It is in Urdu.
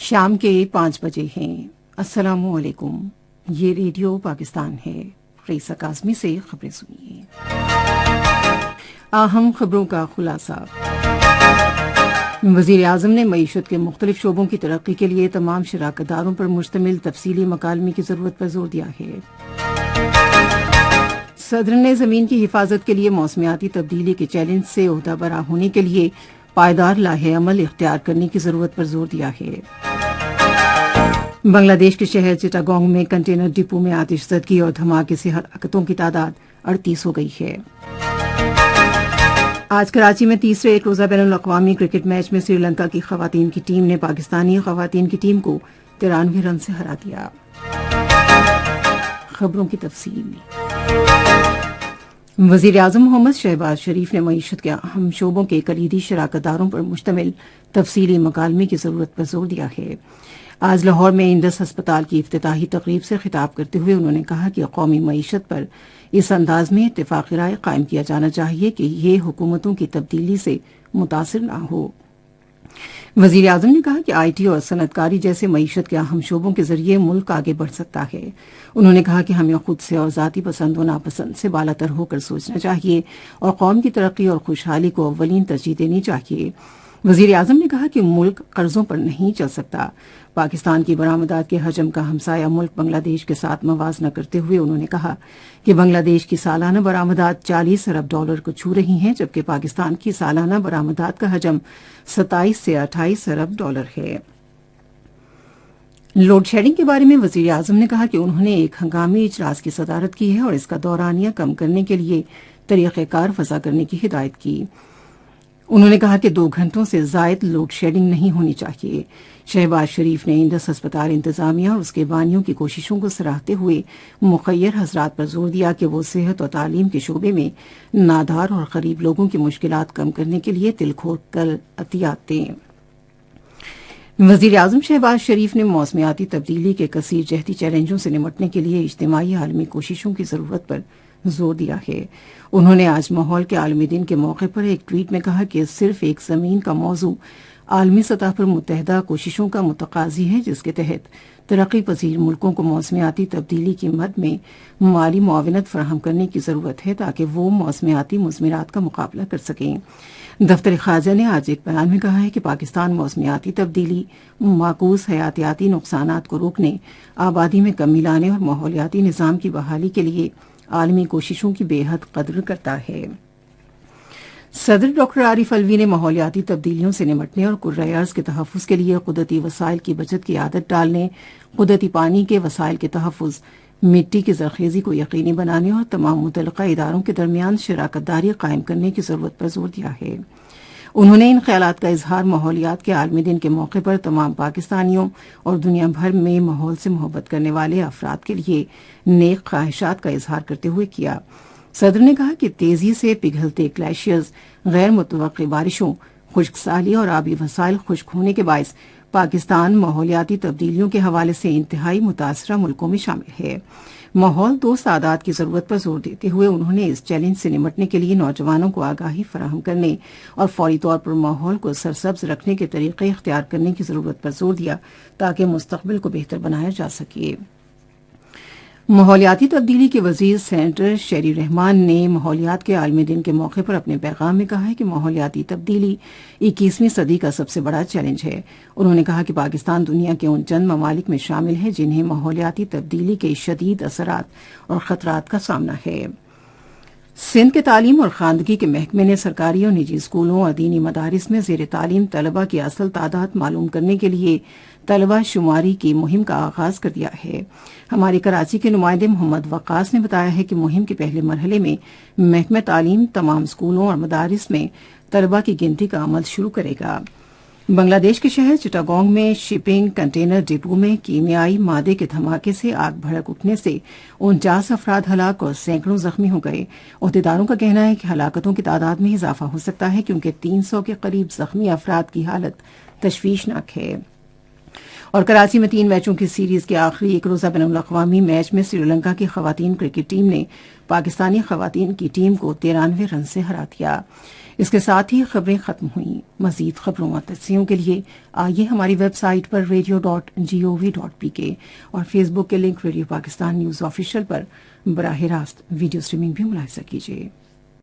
شام کے 5 بجے ہیں۔ السلام علیکم، یہ ریڈیو پاکستان ہے۔ رئیسہ کاظمی سے خبریں سنیے۔ اہم خبروں کا خلاصہ۔ وزیر اعظم نے معیشت کے مختلف شعبوں کی ترقی کے لیے تمام شراکت داروں پر مشتمل تفصیلی مکالمے کی ضرورت پر زور دیا ہے۔ صدر نے زمین کی حفاظت کے لیے موسمیاتی تبدیلی کے چیلنج سے عہدہ برآ ہونے کے لیے پائیدار لاہ عمل اختیار کرنے کی ضرورت پر زور دیا ہے۔ بنگلہ دیش کے شہر چٹاگونگ میں کنٹینر ڈپو میں آتش زدگی اور دھماکے سے ہلاکتوں کی تعداد 38 ہو گئی ہے۔ آج کراچی میں تیسرے ایک روزہ بین الاقوامی کرکٹ میچ میں سری لنکا کی خواتین کی ٹیم نے پاکستانی خواتین کی ٹیم کو 93 رن سے ہرا دیا۔ خبروں کی تفصیل۔ وزیر اعظم محمد شہباز شریف نے معیشت کے اہم شعبوں کے کلیدی شراکت داروں پر مشتمل تفصیلی مکالمے کی ضرورت پر زور دیا ہے۔ آج لاہور میں انڈس ہسپتال کی افتتاحی تقریب سے خطاب کرتے ہوئے انہوں نے کہا کہ قومی معیشت پر اس انداز میں اتفاقی رائے قائم کیا جانا چاہیے کہ یہ حکومتوں کی تبدیلی سے متاثر نہ ہو۔ وزیر اعظم نے کہا کہ آئی ٹی اور صنعت کاری جیسے معیشت کے اہم شعبوں کے ذریعے ملک آگے بڑھ سکتا ہے۔ انہوں نے کہا کہ ہمیں خود سے اور ذاتی پسند و ناپسند سے بالاتر ہو کر سوچنا چاہیے اور قوم کی ترقی اور خوشحالی کو اولین ترجیح دینی چاہیے۔ وزیر اعظم نے کہا کہ ملک قرضوں پر نہیں چل سکتا۔ پاکستان کی برآمدات کے حجم کا ہمسایہ ملک بنگلہ دیش کے ساتھ موازنہ کرتے ہوئے انہوں نے کہا کہ بنگلہ دیش کی سالانہ برآمدات 40 ارب ڈالر کو چھو رہی ہیں، جبکہ پاکستان کی سالانہ برآمدات کا حجم 27 سے 28 ارب ڈالر ہے۔ لوڈ شیڈنگ کے بارے میں وزیر اعظم نے کہا کہ انہوں نے ایک ہنگامی اجلاس کی صدارت کی ہے اور اس کا دورانیہ کم کرنے کے لیے طریقہ کار وضع کرنے کی ہدایت کی۔ انہوں نے کہا کہ 2 گھنٹوں سے زائد لوڈ شیڈنگ نہیں ہونی چاہیے۔ شہباز شریف نے انڈس ہسپتال انتظامیہ اور اس کے بانیوں کی کوششوں کو سراہتے ہوئے مخیر حضرات پر زور دیا کہ وہ صحت اور تعلیم کے شعبے میں نادار اور غریب لوگوں کی مشکلات کم کرنے کے لیے دل کھول کر عطیات دیں۔ وزیر اعظم شہباز شریف نے موسمیاتی تبدیلی کے کثیر جہتی چیلنجوں سے نمٹنے کے لیے اجتماعی عالمی کوششوں کی ضرورت پر زور دیا ہے۔ انہوں نے آج ماحول کے عالمی دن کے موقع پر ایک ٹویٹ میں کہا کہ صرف ایک زمین کا موضوع عالمی سطح پر متحدہ کوششوں کا متقاضی ہے، جس کے تحت ترقی پذیر ملکوں کو موسمیاتی تبدیلی کی مد میں مالی معاونت فراہم کرنے کی ضرورت ہے تاکہ وہ موسمیاتی مضمرات کا مقابلہ کر سکیں۔ دفتر خارجہ نے آج ایک بیان میں کہا ہے کہ پاکستان موسمیاتی تبدیلی، معکوس حیاتیاتی نقصانات کو روکنے، آبادی میں کمی لانے اور ماحولیاتی نظام کی بحالی کے لیے عالمی کوششوں کی بے حد قدر کرتا ہے۔ صدر ڈاکٹر عارف الوی نے ماحولیاتی تبدیلیوں سے نمٹنے اور کرۂ ارض کے تحفظ کے لیے قدرتی وسائل کی بچت کی عادت ڈالنے، قدرتی پانی کے وسائل کے تحفظ، مٹی کی زرخیزی کو یقینی بنانے اور تمام متعلقہ اداروں کے درمیان شراکت داری قائم کرنے کی ضرورت پر زور دیا ہے۔ انہوں نے ان خیالات کا اظہار ماحولیات کے عالمی دن کے موقع پر تمام پاکستانیوں اور دنیا بھر میں ماحول سے محبت کرنے والے افراد کے لیے نیک خواہشات کا اظہار کرتے ہوئے کیا۔ صدر نے کہا کہ تیزی سے پگھلتے گلیشیئرز، غیر متوقع بارشوں، خشک سالی اور آبی وسائل خشک ہونے کے باعث پاکستان ماحولیاتی تبدیلیوں کے حوالے سے انتہائی متاثرہ ملکوں میں شامل ہے۔ ماحول دوست عادات کی ضرورت پر زور دیتے ہوئے انہوں نے اس چیلنج سے نمٹنے کے لیے نوجوانوں کو آگاہی فراہم کرنے اور فوری طور پر ماحول کو سرسبز رکھنے کے طریقے اختیار کرنے کی ضرورت پر زور دیا تاکہ مستقبل کو بہتر بنایا جا سکے۔ ماحولیاتی تبدیلی کے وزیر سینیٹر شیری رحمان نے ماحولیات کے عالمی دن کے موقع پر اپنے پیغام میں کہا ہے کہ ماحولیاتی تبدیلی 21ویں صدی کا سب سے بڑا چیلنج ہے۔ انہوں نے کہا کہ پاکستان دنیا کے ان چند ممالک میں شامل ہے جنہیں ماحولیاتی تبدیلی کے شدید اثرات اور خطرات کا سامنا ہے۔ سندھ کے تعلیم اور خواندگی کے محکمے نے سرکاری اور نجی اسکولوں اور دینی مدارس میں زیر تعلیم طلبہ کی اصل تعداد معلوم کرنے کے لیے طلبہ شماری کی مہم کا آغاز کر دیا ہے۔ ہمارے کراچی کے نمائندے محمد وقاص نے بتایا ہے کہ مہم کے پہلے مرحلے میں محکمہ تعلیم تمام اسکولوں اور مدارس میں طلبہ کی گنتی کا عمل شروع کرے گا۔ بنگلہ دیش کے شہر چٹاگونگ میں شپنگ کنٹینر ڈپو میں کیمیائی مادے کے دھماکے سے آگ بھڑک اٹھنے سے 49 افراد ہلاک اور سینکڑوں زخمی ہو گئے۔ عہدیداروں کا کہنا ہے کہ ہلاکتوں کی تعداد میں اضافہ ہو سکتا ہے کیونکہ 300 کے قریب زخمی افراد کی حالت تشویشناک ہے۔ اور کراچی میں 3 میچوں کی سیریز کے آخری ایک روزہ بین الاقوامی میچ میں سری لنکا کی خواتین کرکٹ ٹیم نے پاکستانی خواتین کی ٹیم کو 93 رن سے ہرا دیا۔ اس کے ساتھ ہی خبریں ختم ہوئیں۔ مزید خبروں اور تجزیوں کے لیے آئیے ہماری ویب سائٹ پر radio.gov.pk اور فیس بک کے link radio Pakistan news official پر براہ راست ویڈیو سٹریمنگ بھی ملاحظہ کیجیے۔